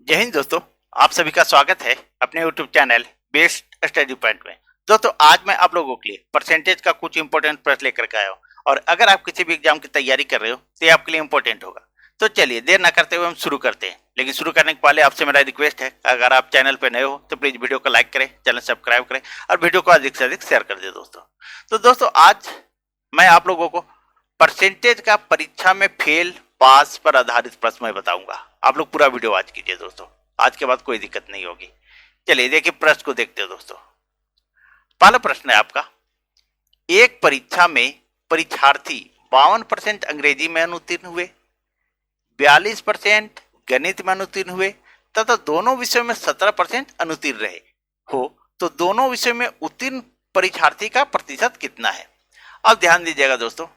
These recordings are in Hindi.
जय हिंद दोस्तों, आप सभी का स्वागत है अपने YouTube channel best study point में। दोस्तों आज मैं आप लोगों के लिए परसेंटेज का कुछ इंपॉर्टेंट प्रश्न लेकर के आया हूँ और अगर आप किसी भी एग्जाम की तैयारी कर रहे हो तो ये आपके लिए इंपॉर्टेंट होगा। तो चलिए देर ना करते हुए हम शुरू करते हैं। लेकिन शुरू करने के पहले आपसे मेरा रिक्वेस्ट है, अगर आप चैनल पर नए हो तो प्लीज वीडियो को लाइक करें, चैनल सब्सक्राइब करें और वीडियो को अधिक से अधिक शेयर कर दे दोस्तों। तो दोस्तों आज मैं आप लोगों को परसेंटेज का परीक्षा में फेल पास पर आधारित प्रश्न मैं बताऊंगा। आप लोग पूरा वीडियो आज कीजिए दोस्तों, आज के बाद कोई दिक्कत नहीं होगी। चलिए देखिए प्रश्न को देखते हैं दोस्तों। पहला प्रश्न है आपका, एक परीक्षा में परीक्षार्थी 52% अंग्रेजी में अनुत्तीर्ण हुए, 42% गणित में अनुत्तीर्ण हुए तथा दोनों विषयों में 17% अनुत्तीर्ण रहे हो तो दोनों विषयों में उत्तीर्ण परीक्षार्थी का प्रतिशत कितना है। अब ध्यान दीजिएगा दोस्तों,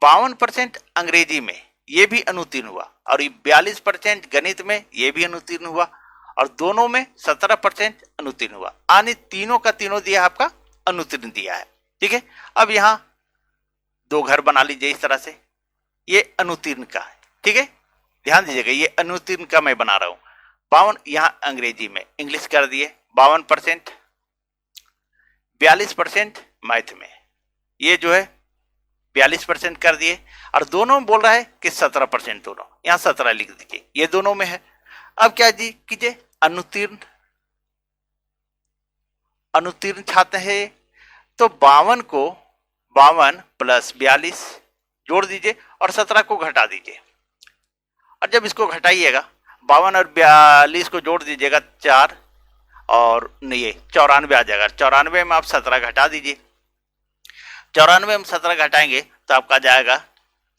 52% अंग्रेजी में ये भी अनुत्तीर्ण हुआ और 42% गणित में ये भी अनुत्तीर्ण हुआ और दोनों में 17% अनुत्तीर्ण हुआ, यानी तीनों का तीनों दिया आपका अनुत्तीर्ण दिया है। ठीक है, अब यहां दो घर बना लीजिए इस तरह से, ये अनुत्तीर्ण का है। ठीक है, ध्यान दीजिएगा ये अनुत्तीर्ण का मैं बना रहा हूं। 52 यहां अंग्रेजी में इंग्लिश कर दिए 52%, 42% मैथ में ये जो है 42% कर दिए और दोनों बोल रहा है कि 17%, दोनों यहां 17 लिख दीजिए, ये दोनों में है। अब क्या जी कीजिए, अनुत्तीर्ण छात्र है तो 52 को 52 प्लस 42 जोड़ दीजिए और 17 को घटा दीजिए। और जब इसको घटाइएगा 52 और 42 को जोड़ दीजिएगा 4 और नहीं ये 94 आ जाएगा। 94 में आप 17 घटा दीजिए, 94 में 17 घटाएंगे तो आपका जाएगा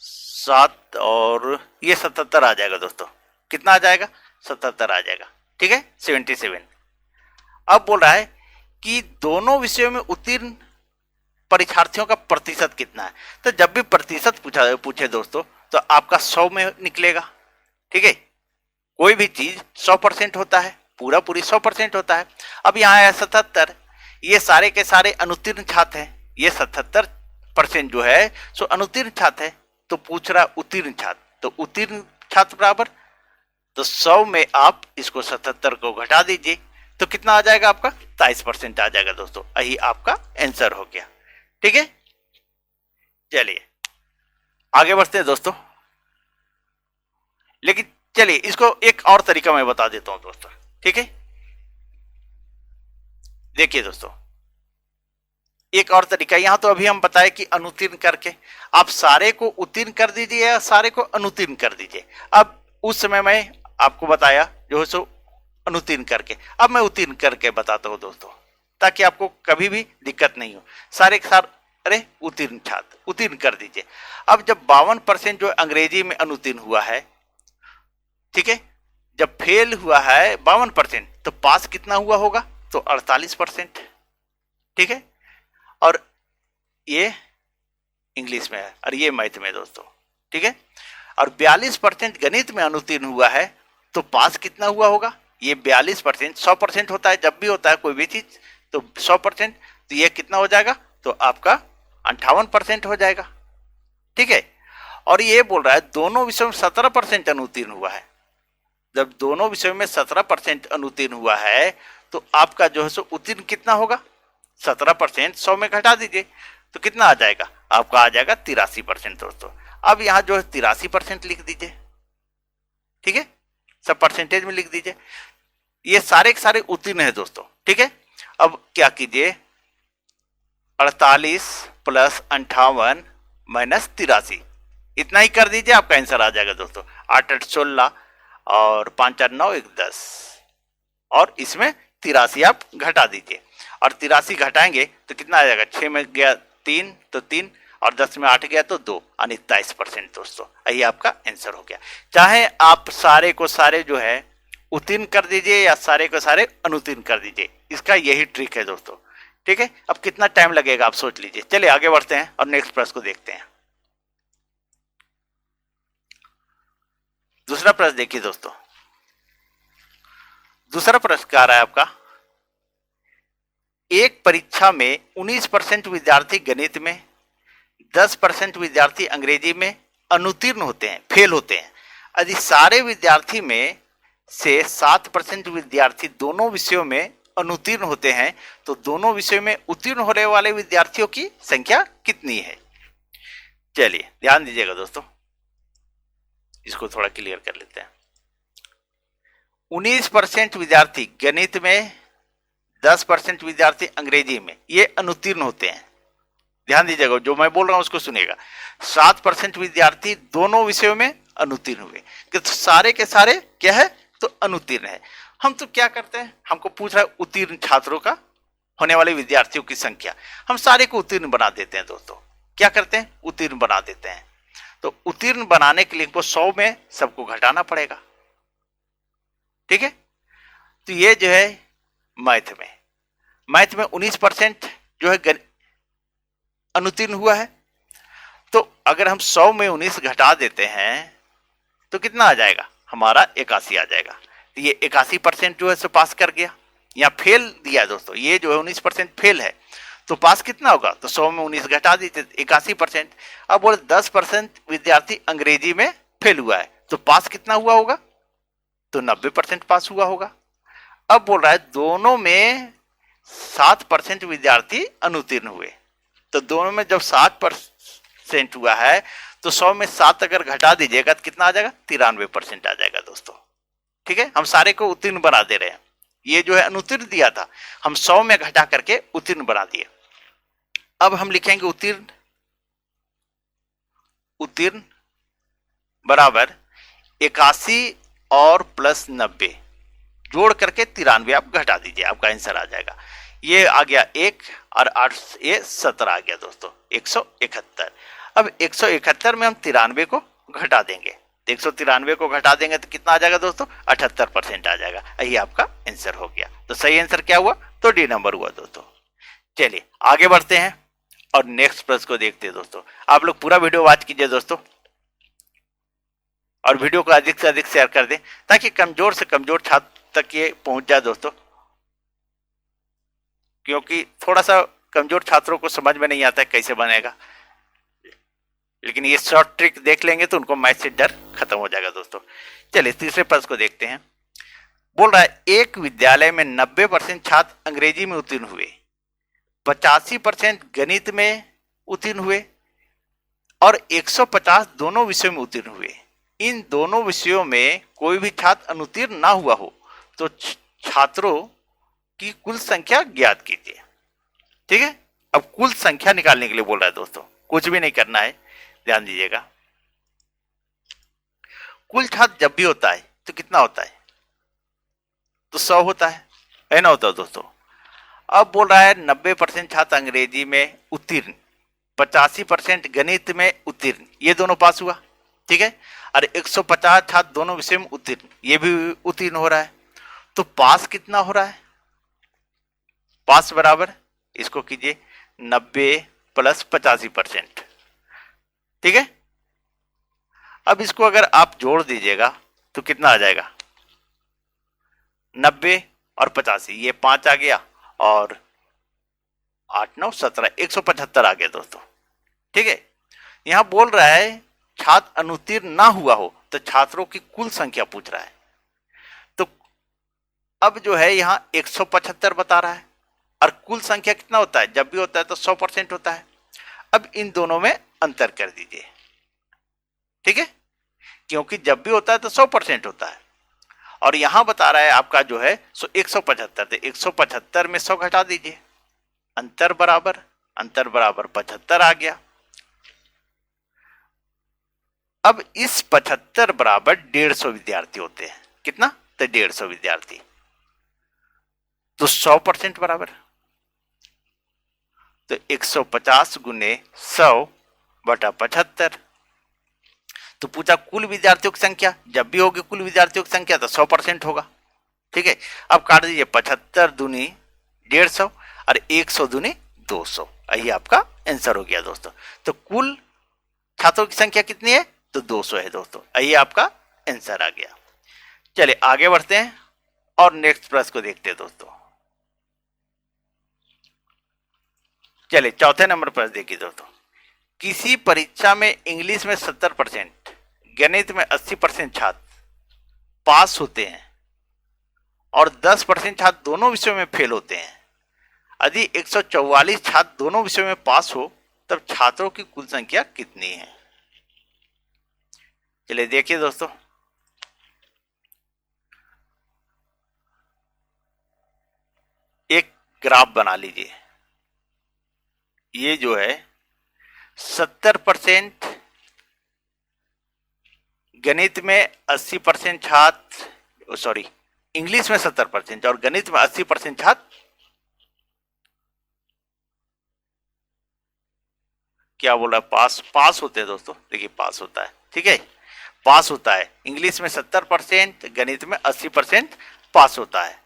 7 और ये 77 आ जाएगा दोस्तों। कितना आ जाएगा? 77 आ जाएगा। ठीक है, 77। अब बोल रहा है कि दोनों विषयों में उत्तीर्ण परीक्षार्थियों का प्रतिशत कितना है। तो जब भी प्रतिशत पूछे दोस्तों तो आपका 100 में निकलेगा। ठीक है, कोई भी चीज 100% होता है, पूरा पूरी 100% होता है। अब यहाँ है 77, ये सारे के सारे अनुत्तीर्ण छात्र हैं, ये 77% जो है सो अनुत्तीर्ण छात्र है। तो पूछ रहा उत्तीर्ण छात्र, तो उत्तीर्ण छात्र बराबर तो 100 में आप इसको 77 को घटा दीजिए तो कितना आ जाएगा आपका? 23% आ जाएगा दोस्तों। यही आपका आंसर हो गया। ठीक है, चलिए आगे बढ़ते हैं दोस्तों। लेकिन चलिए इसको एक और तरीका मैं बता देता हूं दोस्तों। ठीक है, देखिए दोस्तों एक और तरीका, यहां तो अभी हम बताए कि अनुत्तीर्ण करके आप सारे को उत्तीर्ण कर दीजिए या सारे को अनुत्तीर्ण कर दीजिए। अब उस समय मैं आपको बताया जो है सो अनुत्तीर्ण करके, अब मैं उत्तीर्ण करके बताता हूं दोस्तों ताकि आपको कभी भी दिक्कत नहीं हो। सारे के सारे उत्तीर्ण छात्र उत्तीर्ण कर दीजिए। अब जब 52% जो अंग्रेजी में अनुत्तीर्ण हुआ है, ठीक है, जब फेल हुआ है 52% तो पास कितना हुआ होगा? तो 48%। ठीक है, और ये इंग्लिश में है और ये मैथ में दोस्तों। ठीक है, और 42% गणित में अनुत्तीर्ण हुआ है तो पास कितना हुआ होगा? ये 42% 100% होता है, जब भी होता है कोई भी चीज तो 100%, तो ये कितना हो जाएगा? तो आपका 58% हो जाएगा। ठीक है, और ये बोल रहा है दोनों विषयों में 17% अनुत्तीर्ण हुआ है। जब दोनों विषयों में 17% अनुत्तीर्ण हुआ है तो आपका जो है सो उत्तीर्ण कितना होगा? 17% 100 में घटा दीजिए तो कितना आ जाएगा? आपका आ जाएगा 83% दोस्तों। अब यहां जो है 83% लिख दीजिए। ठीक है, सब परसेंटेज में लिख दीजिए। ये सारे के सारे उत्तीर्ण है दोस्तों। ठीक है, अब क्या कीजिए, 48 प्लस 58 माइनस 83 इतना ही कर दीजिए, आपका आंसर आ जाएगा दोस्तों। 8 8 16 और 5 4 9 1 10 और इसमें 83 आप घटा दीजिए और 83 घटाएंगे तो कितना आ जाएगा? 6 में गया 3 तो 3 और 10 में 8 गया तो 2, यानी 23% दोस्तों। यही आपका आंसर हो गया। चाहे आप सारे को सारे जो है उत्तीर्ण कर दीजिए या सारे को सारे अनुत्तीर्ण कर दीजिए, इसका यही ट्रिक है दोस्तों। ठीक है, अब कितना टाइम लगेगा आप सोच लीजिए। चलिए आगे बढ़ते हैं और नेक्स्ट प्रश्न को देखते हैं। दूसरा प्रश्न देखिए दोस्तों। दूसरा प्रश्न क्या आ रहा है आपका, एक परीक्षा में 19% विद्यार्थी गणित में, 10% विद्यार्थी अंग्रेजी में अनुत्तीर्ण होते हैं, फेल होते हैं। यदि सारे विद्यार्थी में से 7% विद्यार्थी दोनों विषयों में अनुत्तीर्ण होते हैं तो दोनों विषयों में उत्तीर्ण होने वाले विद्यार्थियों की संख्या कितनी है। चलिए ध्यान दीजिएगा दोस्तों, इसको थोड़ा क्लियर कर लेते हैं। 19% विद्यार्थी गणित में, 10% विद्यार्थी अंग्रेजी में, ये अनुत्तीर्ण होते हैं। ध्यान दीजिएगा, जो मैं बोल रहा हूं उसको सुनिएगा। 7% विद्यार्थी दोनों विषयों में अनुत्तीर्ण हुए, कि तो सारे के सारे क्या है, तो अनुत्तीर्ण है। हम तो क्या करते हैं, हमको पूछ रहा है उत्तीर्ण छात्रों का होने वाले विद्यार्थियों की संख्या, हम सारे को उत्तीर्ण बना देते हैं दोस्तों। क्या करते हैं, उत्तीर्ण बना देते हैं। तो उत्तीर्ण बनाने के लिए इनको 100 में सबको घटाना पड़ेगा, ठीक है। तो ये जो है मैथ में 19% जो है अनुत्तीर्ण हुआ है। तो अगर हम 100 में 19 घटा देते हैं तो कितना आ जाएगा, हमारा 81 आ जाएगा। तो ये 81% जो है सो पास कर गया। यहाँ फेल दिया दोस्तों, ये जो है 19% फेल है, तो पास कितना होगा, तो 100 में 19 घटा दीजिए 81%। अब बोले 10% विद्यार्थी अंग्रेजी में फेल हुआ है, तो पास कितना हुआ होगा, तो 90% पास हुआ होगा। अब बोल रहा है दोनों में 7% विद्यार्थी अनुत्तीर्ण हुए, तो दोनों में जब 7% हुआ है तो 100 में 7 अगर घटा दीजिएगा तो कितना आ जाएगा, 93% आ जाएगा दोस्तों, ठीक है। हम सारे को उत्तीर्ण बना दे रहे हैं। ये जो है अनुत्तीर्ण दिया था, हम 100 में घटा करके उत्तीर्ण बना दिए। अब हम लिखेंगे उत्तीर्ण बराबर 81 और प्लस 90 जोड़ करके 93 आप घटा दीजिए, आपका आंसर आ जाएगा। ये आ गया 1 और 8 ये 17 आ गया दोस्तों, 171। अब 171 में हम 93 को घटा देंगे, 193 को घटा देंगे तो कितना आ जाएगा दोस्तों, 78% आ जाएगा। यही आपका आंसर हो गया। तो सही आंसर क्या हुआ, तो डी नंबर हुआ दोस्तों। चलिए आगे बढ़ते हैं और नेक्स्ट प्रश्न को देखते हैं दोस्तों। आप लोग पूरा वीडियो वॉच कीजिए दोस्तों, और वीडियो को अधिक से अधिक शेयर कर दें ताकि कमजोर से कमजोर छात्र तक ये पहुंच जाए दोस्तों, क्योंकि थोड़ा सा कमजोर छात्रों को समझ में नहीं आता है कैसे बनेगा, लेकिन ये शॉर्ट ट्रिक देख लेंगे तो उनको मैथ से डर खत्म हो जाएगा दोस्तों। चलिए तीसरे प्रश्न को देखते हैं। बोल रहा है एक विद्यालय में 90% छात्र अंग्रेजी में उत्तीर्ण हुए, 85% गणित में उत्तीर्ण हुए और 150 दोनों विषयों में उत्तीर्ण हुए। इन दोनों विषयों में कोई भी छात्र अनुत्तीर्ण ना हुआ हो तो छात्रों की कुल संख्या ज्ञात कीजिए, ठीक है। अब कुल संख्या निकालने के लिए बोल रहा है दोस्तों, कुछ भी नहीं करना है, ध्यान दीजिएगा। कुल छात्र जब भी होता है तो कितना होता है, तो 100 होता है ना, होता है दोस्तों। अब बोल रहा है 90% छात्र अंग्रेजी में उत्तीर्ण, 85% गणित में उत्तीर्ण, ये दोनों पास हुआ, ठीक है। और 150 छात्र दोनों विषय में उत्तीर्ण, ये भी उत्तीर्ण हो रहा है। तो पास कितना हो रहा है, पास बराबर इसको कीजिए 90 प्लस 85%, ठीक है। अब इसको अगर आप जोड़ दीजिएगा तो कितना आ जाएगा, 90 और 85, ये 5 आ गया और 8 9 17, 175 आ गया दोस्तों, ठीक है। यहां बोल रहा है छात्र अनुत्तीर्ण ना हुआ हो तो छात्रों की कुल संख्या पूछ रहा है। तो अब जो है यहां 175 बता रहा है और कुल संख्या कितना होता है, जब भी होता है तो 100% होता है। अब इन दोनों में अंतर कर दीजिए, ठीक है, क्योंकि जब भी होता है तो 100% होता है और यहां बता रहा है आपका जो है 175, 175 में 100 घटा दीजिए, अंतर बराबर 75 आ गया। अब इस 75 बराबर 150 विद्यार्थी होते हैं, कितना, तो 150 विद्यार्थी, तो 100% बराबर, तो 150 गुने 100 बटा 75। तो पूछा कुल विद्यार्थियों की संख्या, जब भी होगी कुल विद्यार्थियों की संख्या तो 100% होगा, ठीक है। अब काट दीजिए 75 दूनी 150 और 100 दूनी 200, यही आपका आंसर हो गया दोस्तों। तो कुल छात्रों की संख्या कितनी है, तो 200 है दोस्तों, यही आपका आंसर आ गया। चलिए आगे बढ़ते हैं और नेक्स्ट प्रश्न को देखते हैं दोस्तों। चलिए चौथे नंबर पर देखिए दोस्तों, किसी परीक्षा में इंग्लिश में 70%, गणित में 80% छात्र पास होते हैं और 10% छात्र दोनों विषयों में फेल होते हैं, यदि 144 छात्र दोनों विषयों में पास हो तब छात्रों की कुल संख्या कितनी है? चलिए देखिए दोस्तों, एक ग्राफ बना लीजिए। ये जो है 70% गणित में 80% छात्र, सॉरी इंग्लिश में 70% और गणित में 80% छात्र क्या बोला, पास होते हैं दोस्तों। देखिए पास होता है, ठीक है, पास होता है। इंग्लिश में 70%, गणित में 80% पास होता है।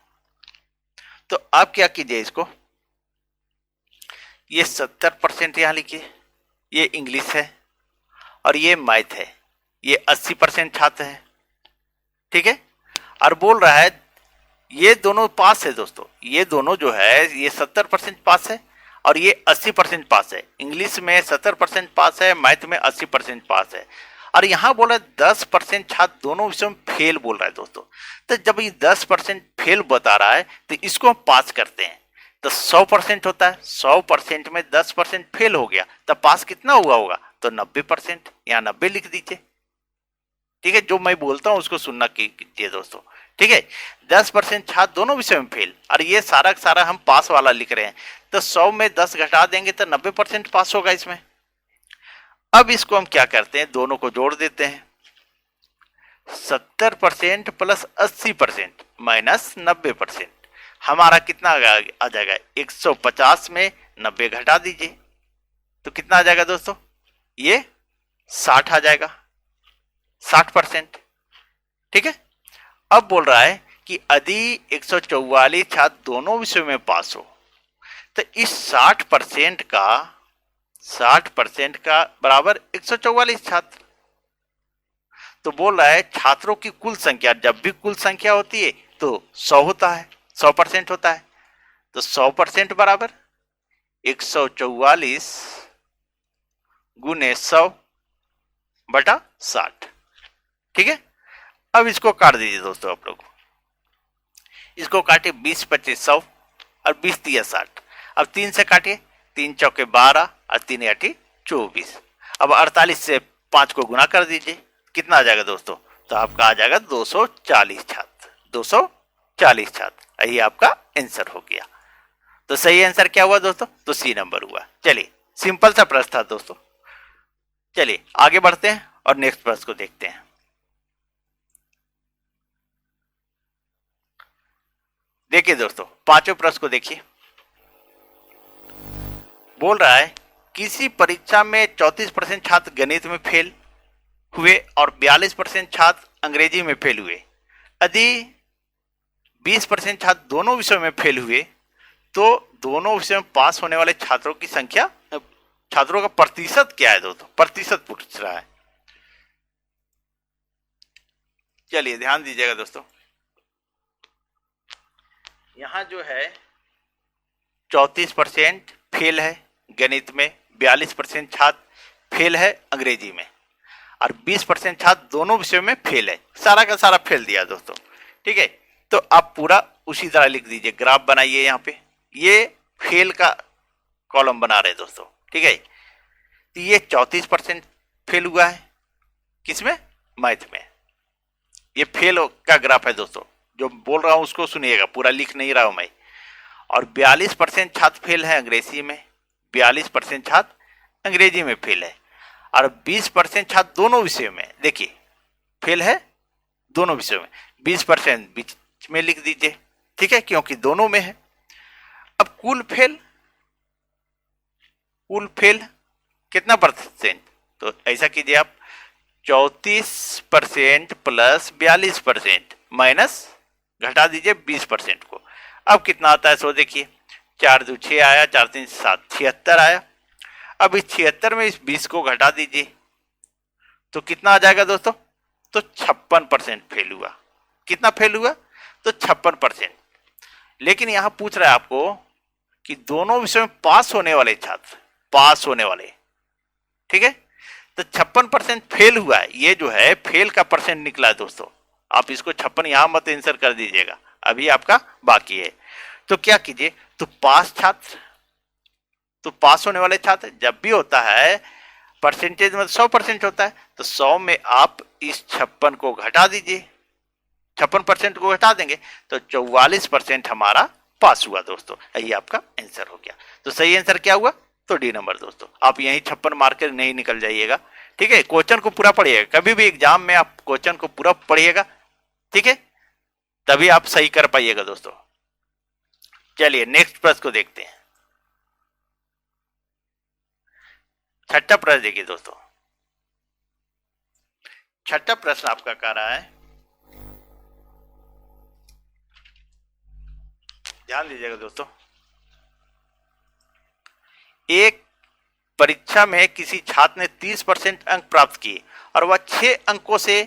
तो आप क्या कीजिए, इसको ये 70% यहां लिखिए, ये इंग्लिश है और ये मैथ है, ये 80% छात्र है, ठीक है। और बोल रहा है ये दोनों पास है दोस्तों, ये दोनों जो है ये 70% पास है और ये 80% पास है। इंग्लिश में 70% पास है, मैथ में 80% पास है। और यहां बोला 10% छात्र दोनों विषयों में फेल बोल रहा है दोस्तों। तो जब ये 10% फेल बता रहा है तो इसको हम पास करते हैं तो 100% होता है। 100% में 10% फेल हो गया तब पास कितना हुआ होगा, तो 90%। यहाँ 90 लिख दीजिए, ठीक है। जो मैं बोलता हूं उसको सुनना कीजिए दोस्तों, ठीक है। 10% छात्र दोनों विषय में फेल, और ये सारा सारा हम पास वाला लिख रहे हैं, तो 100 में 10 घटा देंगे तो 90% पास होगा इसमें। अब इसको हम क्या करते हैं, दोनों को जोड़ देते हैं। 70% प्लस 80% माइनस 90%, हमारा कितना आ जाएगा, 150 में 90 घटा दीजिए तो कितना आ जाएगा दोस्तों, ये 60 आ जाएगा, 60%, ठीक है। अब बोल रहा है कि यदि 144 छात्र दोनों विषयों में पास हो तो इस 60% का बराबर 144 छात्र। तो बोल रहा है छात्रों की कुल संख्या, जब भी कुल संख्या होती है तो 100 होता है, 100% होता है। तो 100% बराबर 144 गुने 100 बटा 60, ठीक है। अब इसको काट दीजिए दोस्तों, आप लोग इसको काटे, 20 25 100 और 20 3 60। अब 3 से काटिए, 3 चौके 12 और 3 8 24। अब 48 से 5 को गुना कर दीजिए, कितना आ जाएगा दोस्तों, तो आपका आ जाएगा 240 छात्र, 240 छात्र। यही आपका आंसर हो गया। तो सही आंसर क्या हुआ दोस्तों, तो सी नंबर हुआ। चलिए सिंपल सा प्रश्न था दोस्तों। चलिए आगे बढ़ते हैं और नेक्स्ट प्रश्न को देखते हैं। देखिए दोस्तों, पांचों प्रश्न को देखिए। बोल रहा है किसी परीक्षा में 34% छात्र गणित में फेल हुए और 42% छात्र अंग्रेजी में फेल हुए। यदि 20% छात्र दोनों विषयों में फेल हुए तो दोनों विषयों में पास होने वाले छात्रों की संख्या, छात्रों का प्रतिशत क्या है दोस्तों, प्रतिशत पूछ रहा है। चलिए ध्यान दीजिएगा दोस्तों, यहां जो है 34% फेल है गणित में, 42% छात्र फेल है अंग्रेजी में और 20% छात्र दोनों विषयों में फेल है। सारा का सारा फेल दिया दोस्तों, ठीक है। तो आप पूरा उसी तरह लिख दीजिए, ग्राफ बनाइए। यहाँ पे ये फेल का कॉलम बना रहे दोस्तों, ठीक है। तो ये 34% फेल हुआ है, किसमें, मैथ में। ये फेल का ग्राफ है दोस्तों, जो बोल रहा हूं उसको सुनिएगा, पूरा लिख नहीं रहा हूं मैं। और 42% छात्र फेल है अंग्रेजी में, 42% छात्र अंग्रेजी में फेल है और 20% छात्र दोनों विषयों में, देखिए फेल है दोनों विषयों में। 20% बीच में लिख दीजिए, ठीक है, क्योंकि दोनों में है। अब कुल फेल कितना %, तो ऐसा कीजिए आप, 34% प्लस 42% माइनस घटा दीजिए 20% को। अब कितना आता है सो देखिए, 4 2 6 आया, 4 3 7 76 आया। अब इस 76 में इस 20 को घटा दीजिए तो कितना आ जाएगा दोस्तों, तो 56% फेल हुआ। कितना फेल हुआ, तो 56%। लेकिन यहां पूछ रहा है आपको कि दोनों विषयों में पास होने वाले छात्र, पास होने वाले, ठीक है। तो 56% फेल हुआ है, ये जो है फेल का परसेंट निकला है दोस्तों। आप इसको 56 यहां मत आंसर कर दीजिएगा, अभी आपका बाकी है। तो क्या कीजिए, तो पास छात्र, तो पास होने वाले छात्र जब भी होता है परसेंटेज में 100% होता है, तो 100 में आप इस 56 को घटा दीजिए, 56% को घटा देंगे तो 44% हमारा पास हुआ दोस्तों। ये आपका आंसर हो गया। तो सही आंसर क्या हुआ, तो डी नंबर दोस्तों। आप यही 56 मार कर नहीं निकल जाइएगा, ठीक है। क्वेश्चन को पूरा पढ़िएगा, कभी भी एग्जाम में आप क्वेश्चन को पूरा पढ़िएगा, ठीक है, तभी आप सही कर पाइएगा दोस्तों। चलिए नेक्स्ट प्रश्न को देखते हैं। छठा प्रश्न देखिए दोस्तों। छठा प्रश्न आपका कह रहा है, ध्यान दीजिएगा दोस्तों। एक परीक्षा में किसी छात्र ने 30% अंक प्राप्त किए और वह 6 अंकों से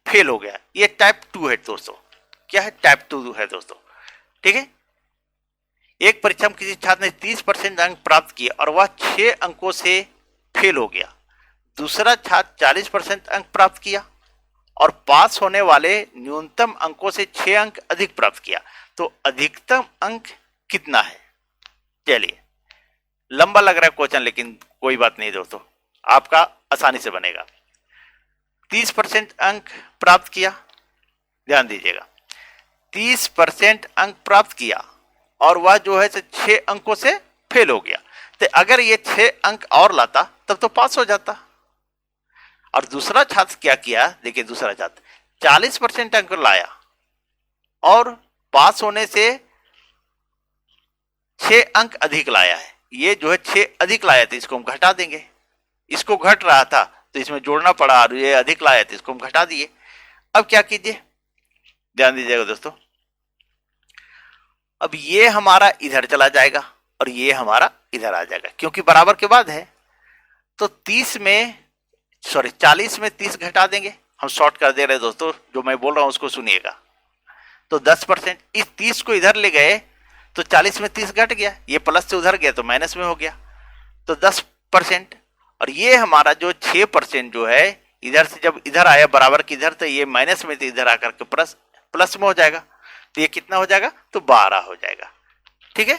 फेल हो गया। यह टाइप 2 है दोस्तों। क्या है, टाइप 2 है दोस्तों, ठीक है। एक परीक्षा में किसी छात्र ने 30% अंक प्राप्त किए और वह 6 अंकों से फेल हो गया। दूसरा छात्र 40% अंक प्राप्त किया और पास होने वाले न्यूनतम अंकों से 6 अंक अधिक प्राप्त किया। तो अधिकतम अंक कितना है। चलिए, लंबा लग रहा है क्वेश्चन, लेकिन कोई बात नहीं दोस्तों, आपका आसानी से बनेगा। 30% अंक प्राप्त किया, ध्यान दीजिएगा, 30% अंक प्राप्त किया और वह जो है 6 अंकों से फेल हो गया। तो अगर ये 6 अंक और लाता तब तो पास हो जाता। और दूसरा छात्र क्या किया, देखिए दूसरा छात्र 40% अंक लाया और पास होने से 6 अंक अधिक लाया है। ये जो है 6 अधिक लाया था, इसको हम घटा देंगे। इसको घट रहा था तो इसमें जोड़ना पड़ा, और ये अधिक लाया था, इसको हम घटा दिए। अब क्या कीजिए, ध्यान दीजिएगा दोस्तों। अब ये हमारा इधर चला जाएगा और ये हमारा इधर आ जाएगा, क्योंकि बराबर के बाद है। तो 40 में 30 घटा देंगे। हम शॉर्ट कर दे रहे हैं दोस्तों, जो मैं बोल रहा हूं उसको सुनिएगा। तो 10%, इस 30 को इधर ले गए तो 40 में 30 घट गया, ये प्लस से उधर गया तो माइनस में हो गया, तो 10%। और ये हमारा जो 6% जो है इधर से जब इधर आया बराबर की इधर, तो ये माइनस में तो इधर आकर के प्लस में हो जाएगा। तो ये कितना हो जाएगा, तो 12 हो जाएगा, ठीक है।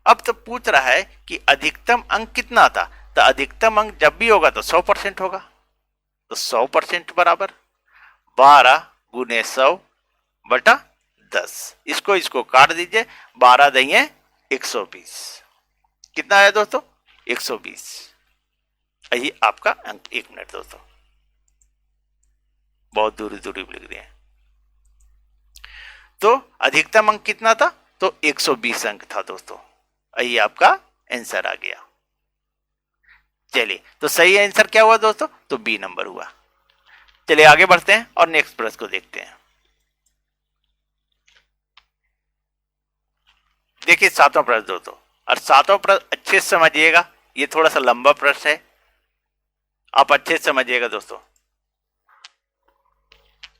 अब तो पूछ रहा है कि अधिकतम अंक कितना था। तो अधिकतम अंक जब भी होगा तो 100% होगा। तो 100% बराबर 12 गुने 100 बटा 10। इसको काट दीजिए, 12 दहिए 120। कितना आया दोस्तों, 120। यही आपका अंक। 1 मिनट दोस्तों, बहुत दूरी लिख दिए। तो अधिकतम अंक कितना था, तो 120 अंक था दोस्तों। यही आपका आंसर आ गया। चलिए, तो सही आंसर क्या हुआ दोस्तों, तो बी नंबर हुआ। चलिए आगे बढ़ते हैं और नेक्स्ट प्रश्न को देखते हैं। देखिए 7वां प्रश्न दोस्तों, और 7वां प्रश्न अच्छे से समझिएगा, ये थोड़ा सा लंबा प्रश्न है, आप अच्छे से समझिएगा दोस्तों।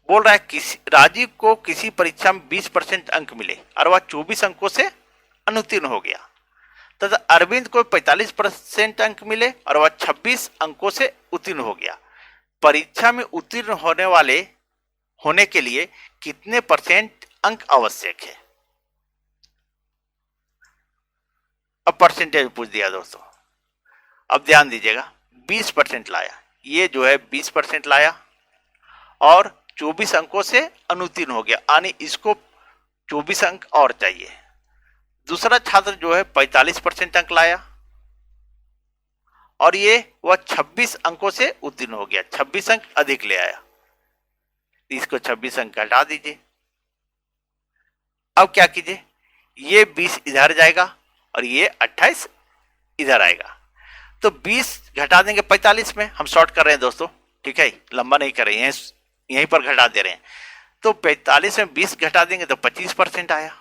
बोल रहा है राजीव को किसी परीक्षा में 20% अंक मिले और वह 24 अंकों से अनुत्तीर्ण हो गया, तथा अरविंद को 45% अंक मिले और वह 26 अंकों से उत्तीर्ण हो गया। परीक्षा में उत्तीर्ण होने के लिए कितने परसेंट अंक आवश्यक है। अब परसेंटेज पूछ दिया दोस्तों। अब ध्यान दीजिएगा, 20% लाया, ये जो है 20% लाया और 24 अंकों से अनुत्तीर्ण हो गया, यानी इसको 24 अंक और चाहिए। दूसरा छात्र जो है 45% अंक लाया और ये वह 26 अंकों से उत्तीर्ण हो गया, 26 अंक अधिक ले आया। इसको 26 अंक घटा दीजिए। अब क्या कीजिए, ये 20 इधर जाएगा और ये 28 इधर आएगा। तो 20 घटा देंगे 45 में, हम शॉर्ट कर रहे हैं दोस्तों, ठीक है, लंबा नहीं कर रहे हैं, यहीं पर घटा दे रहे हैं। तो 45 में 20 घटा देंगे तो 25% आया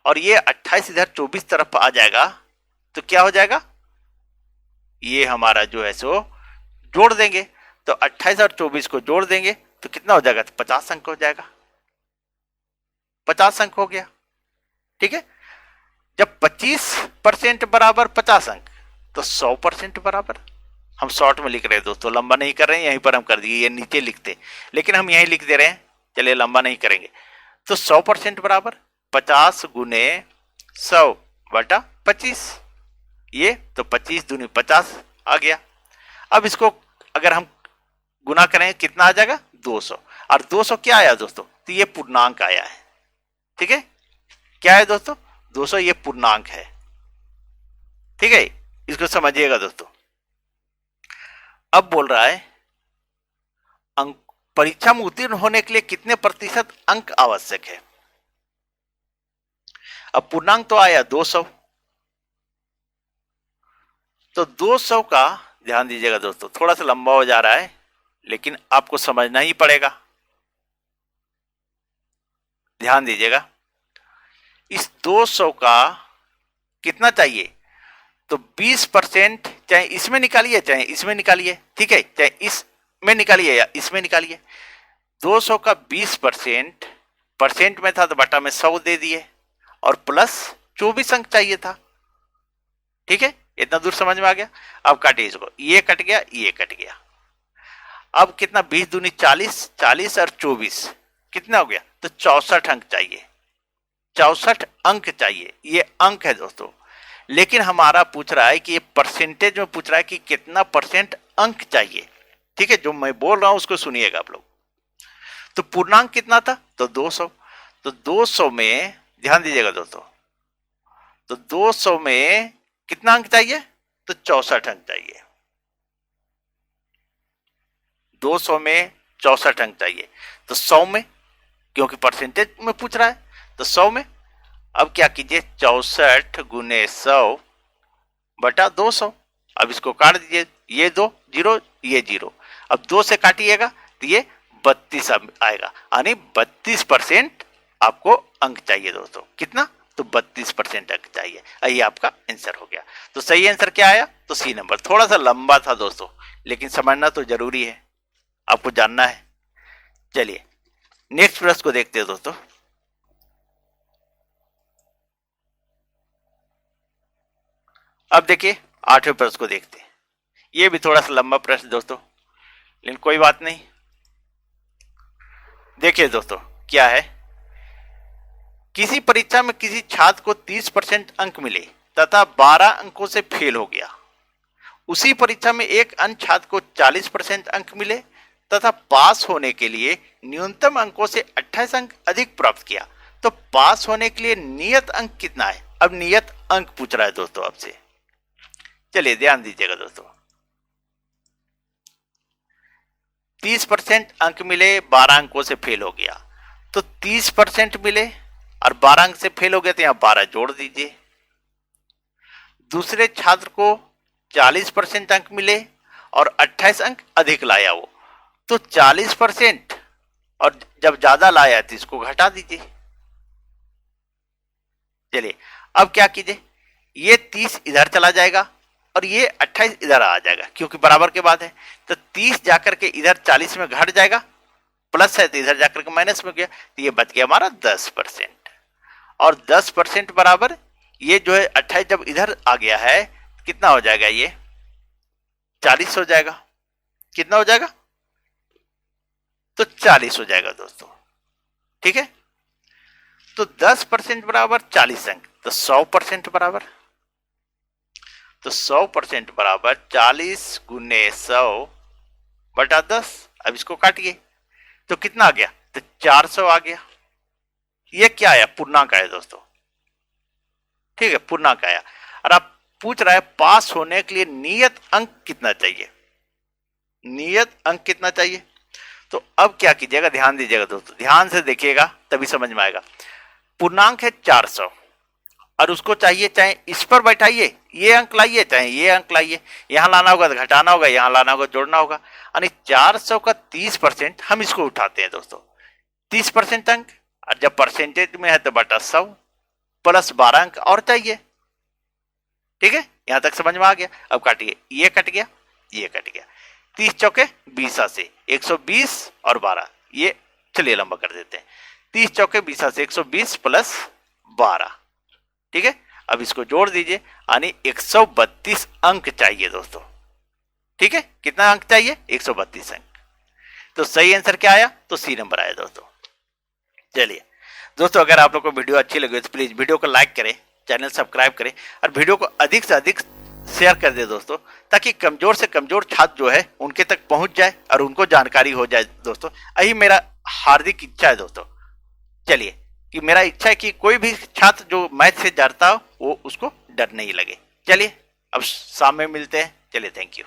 और ये 28 इधर 24 तरफ आ जाएगा। तो क्या हो जाएगा, ये हमारा जो है सो जोड़ देंगे, तो 28 और 24 को जोड़ देंगे तो कितना हो जाएगा, तो 50 अंक हो जाएगा। 50 अंक हो गया, ठीक है। जब 25% बराबर 50 अंक तो 100% बराबर हम शॉर्ट में लिख रहे हैं दोस्तों, लंबा नहीं कर रहे हैं, यहीं पर हम कर दिए, ये नीचे लिखते, लेकिन हम यहीं लिख दे रहे हैं, चलिए लंबा नहीं करेंगे। तो 100% बराबर 50 गुने 100 बटा 25, ये तो 25 दूनी 50 आ गया। अब इसको अगर हम गुना करें कितना आ जाएगा 200, और 200 क्या आया दोस्तों, तो ये पूर्णांक आया है। ठीक है, क्या है दोस्तों 200, ये पूर्णांक है। ठीक है, इसको समझिएगा दोस्तों। अब बोल रहा है अंक परीक्षा में उत्तीर्ण होने के लिए कितने प्रतिशत अंक आवश्यक है। अब पूर्णांक तो आया 200, तो 200 का ध्यान दीजिएगा दोस्तों, थोड़ा सा लंबा हो जा रहा है लेकिन आपको समझना ही पड़ेगा, ध्यान दीजिएगा। इस 200 का कितना चाहिए, तो 20%, चाहे इसमें निकालिए चाहे इसमें निकालिए, ठीक है, चाहे इसमें निकालिए या इसमें निकालिए। 200 का 20% परसेंट में था तो बटा में 100 दे दिए, और प्लस 24 अंक चाहिए था। ठीक है, इतना दूर समझ में आ गया। अब काटिए इसको, ये कट गया, ये कट गया। अब कितना, 20 दूनी 40, 40 और 24 कितना हो गया, तो 64 अंक चाहिए, 64 अंक चाहिए, ये अंक है दोस्तों। लेकिन हमारा पूछ रहा है कि ये परसेंटेज में पूछ रहा है कि कितना परसेंट अंक चाहिए। ठीक है, जो मैं बोल रहा हूं उसको सुनिएगा आप लोग। तो पूर्णांक कितना था, तो 200, तो 200 में ध्यान दीजिएगा दोस्तों, तो 200 में कितना अंक चाहिए, तो 64 अंक चाहिए। 200 में 64 अंक चाहिए, तो 100 में, क्योंकि परसेंटेज में पूछ रहा है, तो 100 में अब क्या कीजिए, 64 गुने 100 बटा 200। अब इसको काट दीजिए, ये 2 जीरो, ये जीरो, अब 2 से काटिएगा तो ये 32 आएगा, यानी 32% आपको अंक चाहिए दोस्तों। कितना, तो 32% अंक चाहिए। ये आपका आंसर हो गया। तो सही आंसर क्या आया, तो सी नंबर। थोड़ा सा लंबा था दोस्तों, लेकिन समझना तो जरूरी है, आपको जानना है। चलिए नेक्स्ट प्रश्न को देखते हैं दोस्तों। अब देखिए 8वें प्रश्न को देखते हैं। ये भी थोड़ा सा लंबा प्रश्न दोस्तों, लेकिन कोई बात नहीं। देखिए दोस्तों क्या है, किसी परीक्षा में किसी छात्र को 30% अंक मिले तथा 12 अंकों से फेल हो गया। उसी परीक्षा में एक अन्य छात्र को 40% अंक मिले तथा पास होने के लिए न्यूनतम अंकों से 28 अंक अधिक प्राप्त किया। तो पास होने के लिए नियत अंक कितना है। अब नियत अंक पूछ रहा है दोस्तों आपसे। चलिए ध्यान दीजिएगा दोस्तों, 30% अंक मिले, 12 अंकों से फेल हो गया, तो 30% मिले और 12 अंक से फेल हो गया, तो यहां 12 जोड़ दीजिए। दूसरे छात्र को 40% अंक मिले और 28 अंक अधिक लाया वो, तो 40% और जब ज्यादा लाया तो इसको घटा दीजिए। चलिए अब क्या कीजिए, ये 30 इधर चला जाएगा और ये 28 इधर आ जाएगा, क्योंकि बराबर के बाद है। तो 30 जाकर के इधर 40 में घट जाएगा, प्लस है तो इधर जाकर के माइनस में गया, तो ये बच गया हमारा 10%। और 10% बराबर ये जो है 28 जब इधर आ गया है कितना हो जाएगा, ये 40 हो जाएगा। कितना हो जाएगा, तो 40 हो जाएगा दोस्तों। ठीक है, तो 10% बराबर 40 अंक, तो 100% बराबर, तो 100% बराबर 40 गुने 100 बटा 10। अब इसको काटिए तो कितना आ गया, तो 400 आ गया। ये क्या आया, पूर्णांक आया दोस्तों। ठीक है, पूर्णांक आया। और आप पूछ रहा है पास होने के लिए नियत अंक कितना चाहिए, नियत अंक कितना चाहिए। तो अब क्या कीजिएगा, ध्यान दीजिएगा दोस्तों, ध्यान से देखिएगा तभी समझ में आएगा। पूर्णांक है 400 और उसको चाहिए, चाहे इस पर बैठाइए ये अंक लाइए, चाहे ये अंक लाइए, यहां लाना होगा तो घटाना होगा, यहां लाना होगा जोड़ना होगा। यानी 400 का 30% हम इसको उठाते हैं दोस्तों, 30% अंक, और जब परसेंटेज में है तो बटा 100 प्लस 12 अंक और चाहिए। ठीक है, यहां तक समझ में आ गया। अब काटिए, ये कट गया, ये कट गया, 30 चौके 20 से 120 और 12, ये चलिए लंबा कर देते हैं। 30 चौके 20 से 120 प्लस 12। ठीक है, अब इसको जोड़ दीजिए, यानी 132 अंक चाहिए दोस्तों। ठीक है, कितना अंक चाहिए? 132 अंक। तो सही आंसर क्या आया? तो सी नंबर आया दोस्तों। चलिए दोस्तों, अगर आप लोग को वीडियो अच्छी लगी तो प्लीज वीडियो को लाइक करें, चैनल सब्सक्राइब करें और वीडियो को अधिक से अधिक शेयर कर दे दोस्तों, ताकि कमजोर से कमजोर छात्र जो है उनके तक पहुंच जाए और उनको जानकारी हो जाए दोस्तों। यही मेरा हार्दिक इच्छा है दोस्तों। चलिए, कि मेरा इच्छा है कि कोई भी छात्र जो मैथ से डरता हो वो उसको डर नहीं लगे। चलिए अब शाम में मिलते हैं। चलिए, थैंक यू।